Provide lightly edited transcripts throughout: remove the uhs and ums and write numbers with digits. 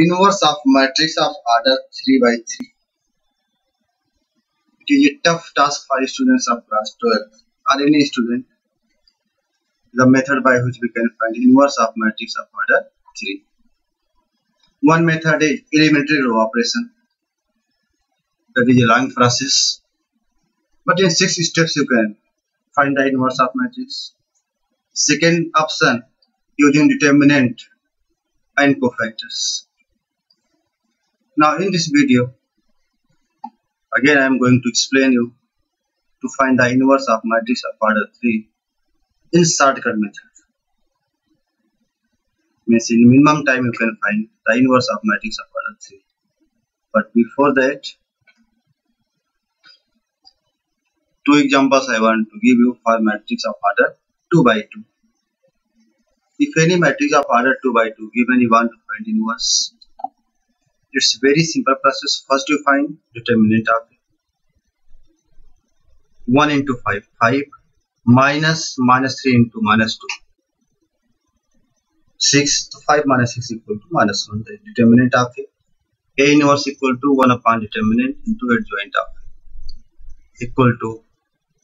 Inverse of matrix of order 3 by 3. It is a tough task for students of class 12 or any student. The method by which we can find inverse of matrix of order 3. One method is elementary row operation. That is a long process. But in 6 steps you can find the inverse of matrix. Second option, using determinant and cofactors. Now in this video, again I am going to explain you to find the inverse of matrix of order 3 in shortcut method. Means in minimum time you can find the inverse of matrix of order 3. But before that, two examples I want to give you for matrix of order 2 by 2. If any matrix of order 2 by 2 given, you want to find inverse. It's a very simple process. First you find determinant of 1 into 5, 5 minus 3 into minus 2, 6. 5 minus 6 equal to minus 1. The determinant of A inverse equal to 1 upon determinant into adjoint of equal to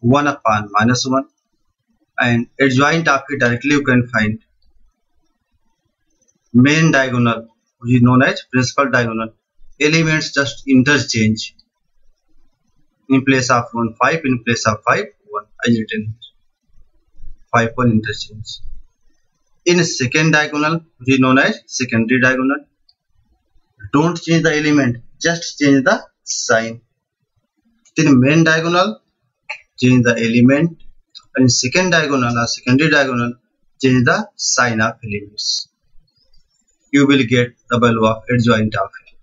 1 upon minus 1, and adjoint of it directly you can find main diagonal, which is known as principal diagonal. Elements just interchange. In place of 1, 5, in place of 5, 1, as written here. 5, 1 interchange. In second diagonal, which is known as secondary diagonal, don't change the element, just change the sign. In main diagonal, change the element, and in second diagonal or secondary diagonal, change the sign of elements. You will get the value of adjoint of A.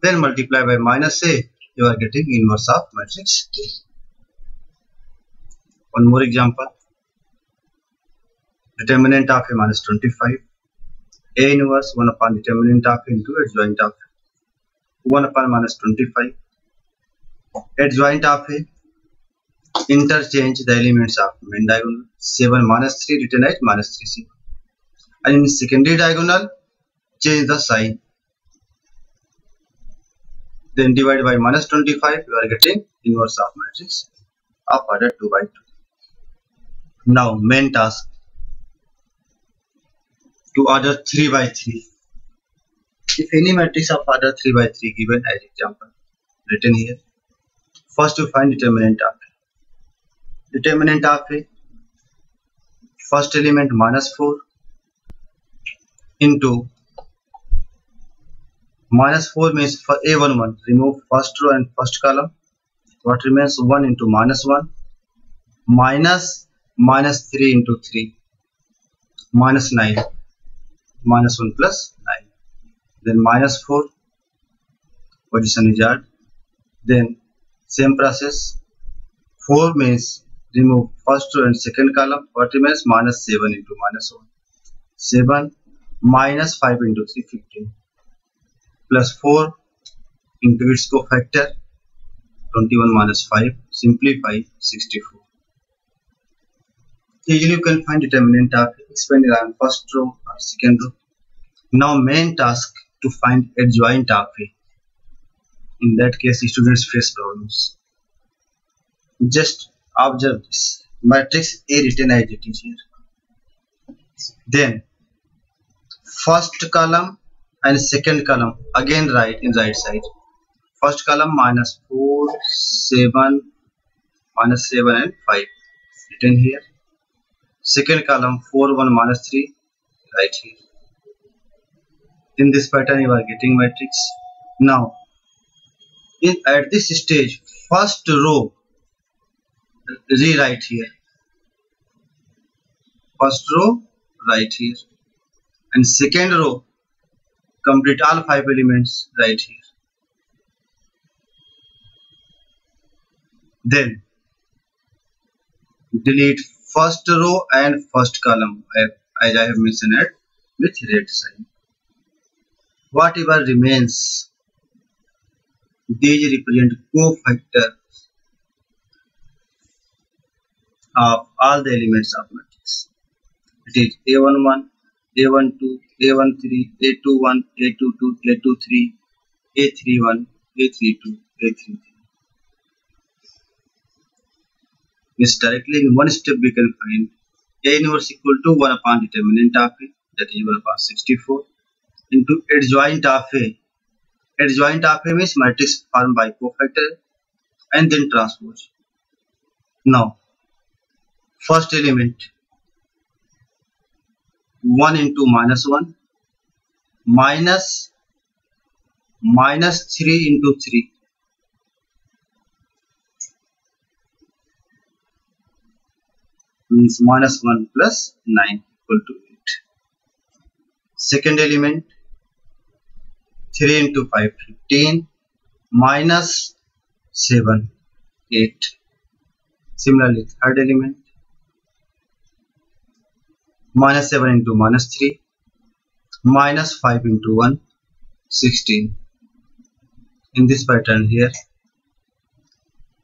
Then multiply by minus A, you are getting inverse of matrix A. One more example. Determinant of A minus 25. A inverse 1 upon determinant of A into adjoint of A. 1 upon minus 25. Adjoint of A, interchange the elements of main diagonal. 7 minus 3 written as minus 3 7. And in secondary diagonal, change the sign. Then divide by minus 25, you are getting inverse of matrix of order 2 by 2. Now main task, to order 3 by 3. If any matrix of order 3 by 3 given as example written here, first you find determinant of A. Determinant of A, first element minus 4 into minus 4 means for A11, remove first row and first column. What remains? 1 into minus 1 minus 3 into 3 minus 9, minus 1 plus 9. Then minus 4, position is odd. Then same process, 4 means remove first row and second column. What remains? Minus 7 into minus 1. 7 minus 5 into 3, 15. Plus 4 into its cofactor, 21 minus 5, simplify 64. Usually you can find determinant of expanded on first row or second row. Now main task, to find adjoint of A. In that case students face problems. Just observe this. Matrix A written as it is here. Then first column and second column again write in right side. First column minus 4, 7, minus 7 and 5 written here. Second column 4, 1, minus 3 right here. In this pattern you are getting matrix. Now at this stage, first row rewrite here. First row right here, and second row complete all 5 elements right here. Then delete first row and first column as I have mentioned it with red sign. Whatever remains, these represent cofactor of all the elements of matrix. It is A11, A12, A13, A21, A22, A23, A31, A32, A33. Means directly in one step we can find A inverse equal to 1 upon determinant of A, that is 1 upon 64, into adjoint of A. Adjoint of A means matrix formed by cofactor and then transpose. Now, first element 1 into -1 minus 3 into 3 means -1 plus 9 equal to 8. Second element 3 into 5 15 minus 7 8. Similarly, third element -7 into -3 minus 5 into 1 16. In this pattern here,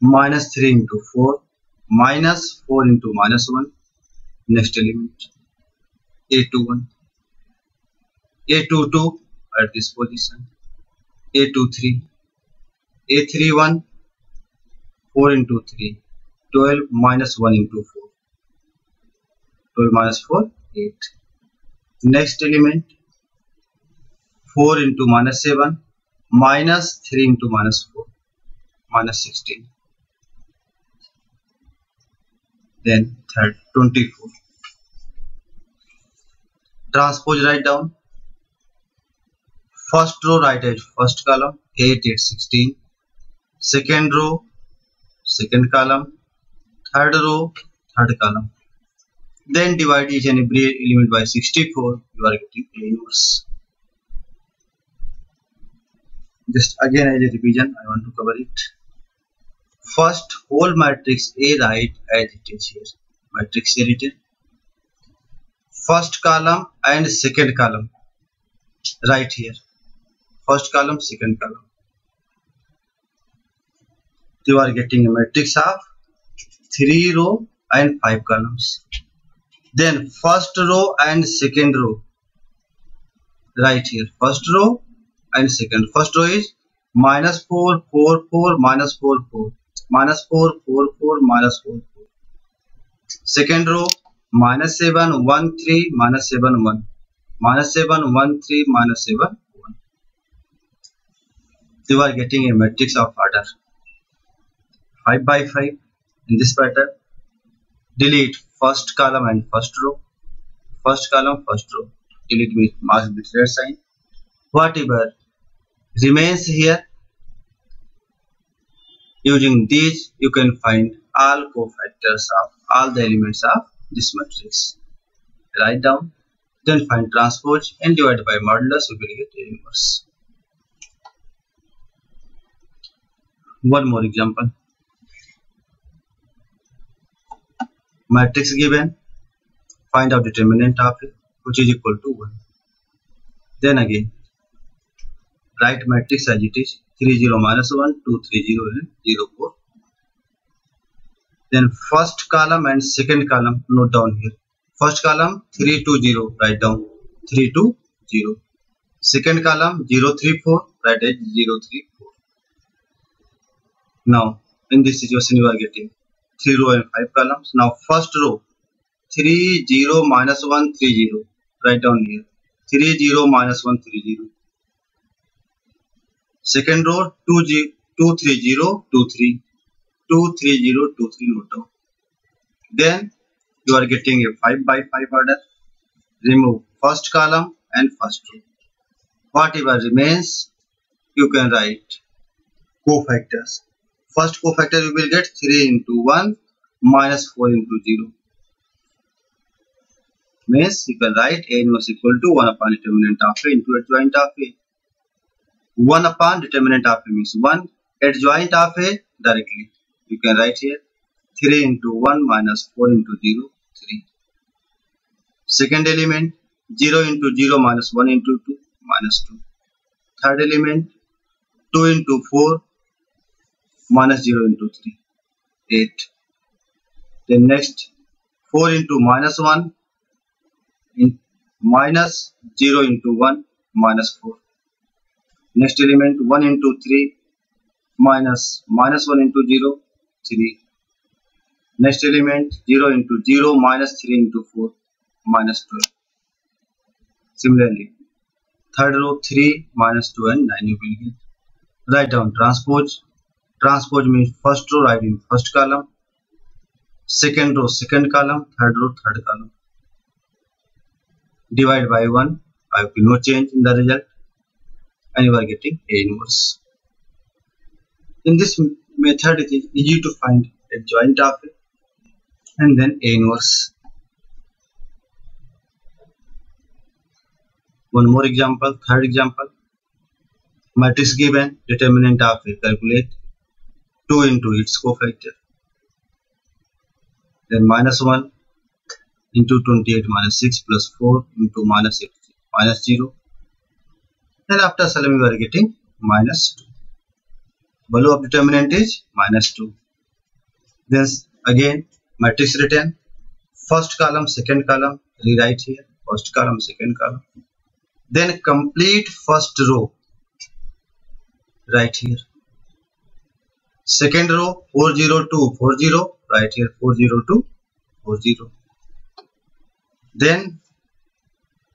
-3 into 4 minus 4 into -1. Next element A21, A22 at this position, A23, A31, 4 into 3 12 minus 1 into 4, 12 minus 4 8. Next element 4 into -7 minus 3 into -4 minus 16. Then third 24. Transpose, write down. First row write as first column 8 8 16. Second row second column. Third row third column. Then divide each and every element by 64. You are getting A inverse. Just again as a revision, I want to cover it. First whole matrix A write as it is here. Matrix A written. First column and second column right here. First column, second column. You are getting a matrix of 3 row and 5 columns. Then first row and second row right here. First row and second. First row is -4 4 4 minus 4 4 minus 4 4 4 minus 4 4. Second row -7 1 3 minus 7 1 -7 1 3 minus 7 1. You are getting a matrix of order 5 by 5 in this pattern. Delete first column and first row. First column, first row. Delete with mark with red sign. Whatever remains here, using these you can find all cofactors of all the elements of this matrix. Write down, then find transpose and divide by modulus, you will get A inverse. One more example. Matrix given, find out determinant of it, which is equal to 1. Then again, write matrix as it is, 3 0 minus 1, 2 3 0 and 0 4. Then first column and second column note down here. First column 3 2 0, write down 3 2 0. Second column 0 3 4, write as 0 3 4. Now in this situation you are getting 3 row and 5 columns. Now first row 3 0 minus 1 3 0, write down here 3 0 minus 1 3 0. Second row 2 3 0 2 3 2 3 0 2 3, note down. Then you are getting a 5 by 5 order. Remove first column and first row. Whatever remains you can write cofactors. First cofactor you will get 3 into 1 minus 4 into 0. Means you can write A inverse equal to 1 upon determinant of A into adjoint of A. 1 upon determinant of A means 1. Adjoint of A directly. You can write here 3 into 1 minus 4 into 0, 3. Second element 0 into 0 minus 1 into 2, minus 2. Third element 2 into 4 minus 0 into 3, 8. Then next 4 into minus 1 minus 0 into 1 minus 4. Next element 1 into 3 minus 1 into 0 3. Next element 0 into 0 minus 3 into 4 minus 12. Similarly, third row 3 minus 2 and 9 you will get. Write down transpose. Transpose means first row write in first column, second row second column, third row third column. Divide by 1, I will no change in the result, and you are getting A inverse. In this method, it is easy to find adjoint of A and then A inverse. One more example, third example. Matrix given, determinant of A, calculate 2 into its cofactor. Then minus 1 into 28 minus 6 plus 4 into minus 8 minus 0. Then after solving we are getting minus 2. Value of determinant is minus 2. Then again matrix written, first column second column rewrite here, first column second column. Then complete first row right here. Second row 402 40 right here 402 40. Then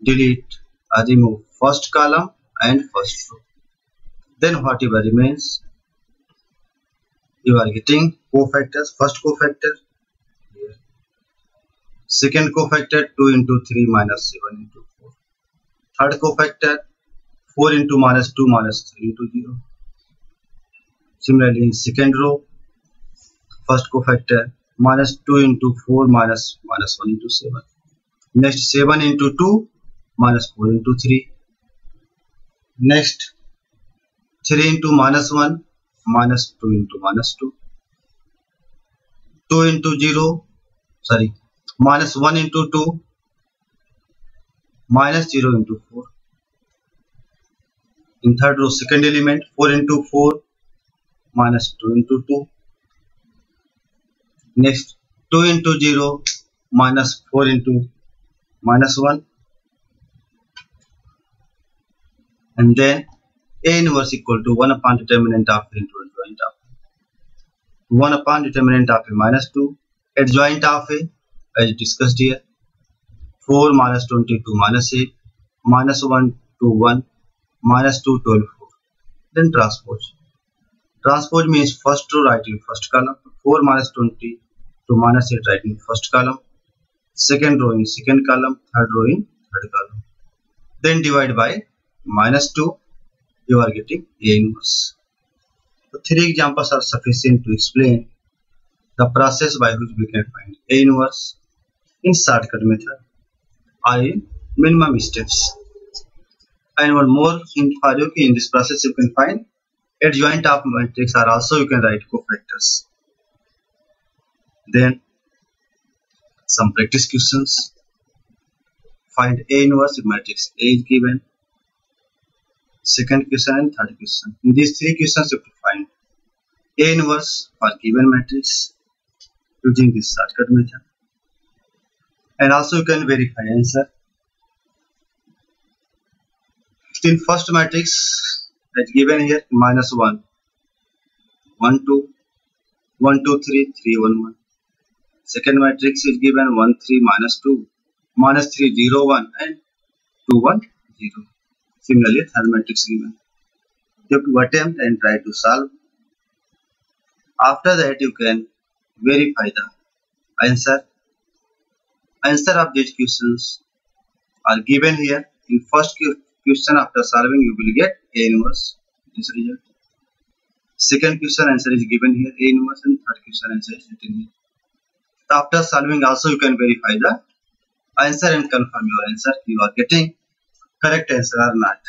delete or remove first column and first row. Then whatever remains you are getting cofactors. First cofactor here. Second cofactor 2 into 3 minus 7 into 4. Third cofactor 4 into minus 2 minus 3 into 0. Similarly in second row first cofactor minus 2 into 4 minus 1 into 7. Next 7 into 2 minus 4 into 3. Next 3 into minus 1 minus 2 into minus 2. 2 into 0 sorry minus 1 into 2 minus 0 into 4. In third row second element 4 into 4 minus 2 into 2. Next 2 into 0 minus 4 into minus 1. And then A inverse equal to 1 upon determinant of A into adjoint of A. 1 upon determinant of A minus 2, adjoint of A as discussed here, 4 minus 22 minus 8, minus 1 to 1, minus 2 12 4. Then transpose. Transpose means first row write in first column, 4 minus 20 to minus 8 write in first column, second row in second column, third row in third column. Then divide by minus 2, you are getting A inverse. The three examples are sufficient to explain the process by which we can find A inverse in shortcut method or in minimum steps. And one more hint for you, in this process you can find adjoint of matrix, or also you can write cofactors. Then some practice questions. Find A inverse if matrix A is given. Second question and third question. In these three questions you have to find A inverse for given matrix using this shortcut method. And also you can verify answer. In first matrix as given here minus 1, 1 2, 1 2 3, 3 1 1. Second matrix is given 1 3 minus 2, minus 3 0 1 and 2 1 0. Similarly third matrix given. You have to attempt and try to solve. After that you can verify the answer. Answer of these questions are given here. In first question after solving you will get A inverse, this result. Second question answer is given here A inverse, and third question answer is written here. After solving also you can verify the answer and confirm your answer, you are getting correct answer or not.